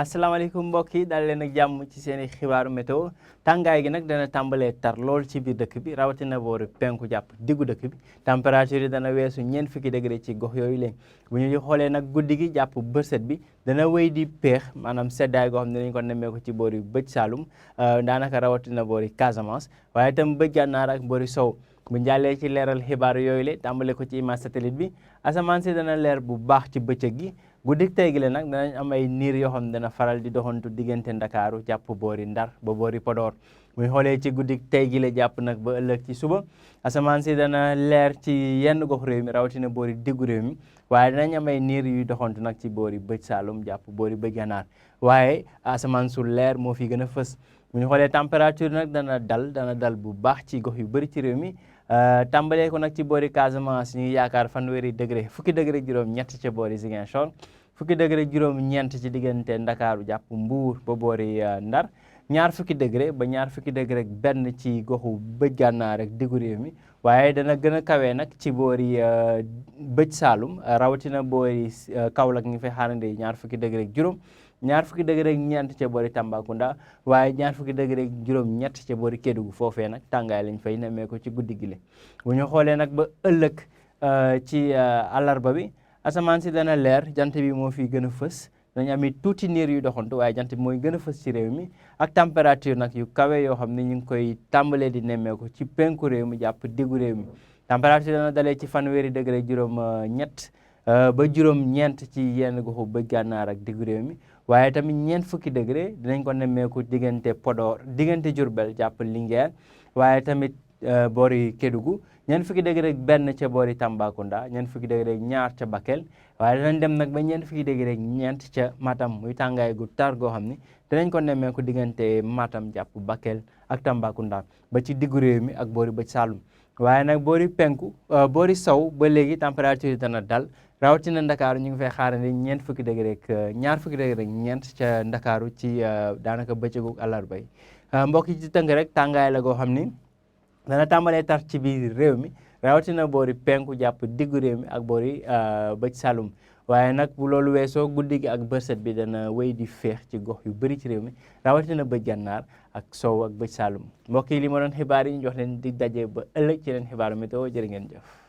asalaamaaleykum mbokk yi daal leen ak jàmm ci seen i xibaaru météo tàngaay gi nag dana tàmbalee tar lool ci biir dëkk bi rawatina boori penku jàpp diggu dëkk bi température yi dana weesu ñeent fukki degré ci gox yooyu leen bu ñu xoolee nag guddi gi jàpp bërset bi dana wéy di peex maanaam seddaay goo xam ne dañu ko nemmeeku ci boori bëj Saalum daanaka rawatina boori Casamance waaye itam bëj Gànnaar ak boori sow bu njàllee ci leeral xibaar yooyu le tàmbale ko ci image satellite bi asamaan si dana leer bu baax ci bëccëg gi guddik tey gi le nag danañ am ay niir yoo xam ne dana faral di doxantu diggante Ndakaaru jàpp boori Ndar ba boori Podor muy xoolee ci guddik tey gi le jàpp nag ba ëllëg ci suba asamaan si dana leer ci yenn gox réew mi rawatina boori diggu réew mi waaye danañ am ay niir yuy doxantu nag ci boori bëj Saalum jàpp boori bëj Gànnaar waaye asamaan su leer moo fi gën a fës bu ñu xoolee température nag dana dal bu baax ci gox yu bëri ci réew mi tàmbalee ko nag ci boori Casamance ñu ngi yaakaar fanweeri degré fukki degré juróom-ñett ca boori Ziguinchor fukki degré juróom-ñeent ci diggante Ndakaaru jàpp Mbuur ba boori Ndar ñaar fukki degré ba ñaar fukki degré benn ci goxu bëj Gànnaar rek diggu réew mi waaye dana gën a kawee nag ci boori bëj Saalum rawatina boori Kaolack ñu fay xaarandi ñaar fukki degré juróom ñaar fukki degré ak ñeent ca boori Tambacounda waaye ñaar fukki degré ak juróom-ñett ca boori Kédougou foofee nag tàngaay lañ fay nemmeeku ci guddi gi le bu ñu xoolee nag ba ëllëg ci àllarba bi asamaan si dana leer jant bi moo fi gën a fës dañu am tuuti niir yu doxantu waaye jant bi mooy gën a fës ci réew mi ak température nag yu kawe yoo xam ne ñu ngi koy tàmbalee di nemmeeku ci penku réew mi jàpp diggu réew mi température dana dalee ci fanweeri degré juróom-ñett ba juróom-ñeent ci yenn goxu bëj Gànnaar ak diggu réew mi waaye tamit ñeent fukki degré dinañ ko nemmeeku diggante Podor diggante Diourbel jàpp Linguère waaye tamit boori Kédougou ñeent fukki degré benn ca boori Tambacounda ñeent fukki degré ñaar ca Bakel waaye danañ dem nag ba ñeent fukki degré ñeent ca Matam muy tàngaay gu tar goo xam ni dinañ ko nemmeeku diggante Matam jàpp Bakel ak Tambacounda ba ci diggu réew mi ak boori bëj Saalum waaye nag boori penku boori sow ba léegi température yi dana dal rawatina Ndakaaru ñu ngi fay xaarandi ñeent fukki degré ak ñaar fukki degré ak ñeent ca Ndakaaru ci daanaka bëccëgu àllarba yi mbokk yi ci tënk rek tàngaay la goo xam ni dana tàmbalee tar ci biir réew mi rawatina boori penku jàpp diggu réew mi ak boori bëj Saalum waaye nag bu loolu weesoo guddi gi ak bërset bi dana wéy di féex ci gox yu bëri ci réew mi rawatina bëj Gànnaar ak sow ak bëj Saalum mbokk yi li ma doon xibaar yi ñu jox leen di daje ba ëllëg ci leen xibaaru météo jërë ngeen jëf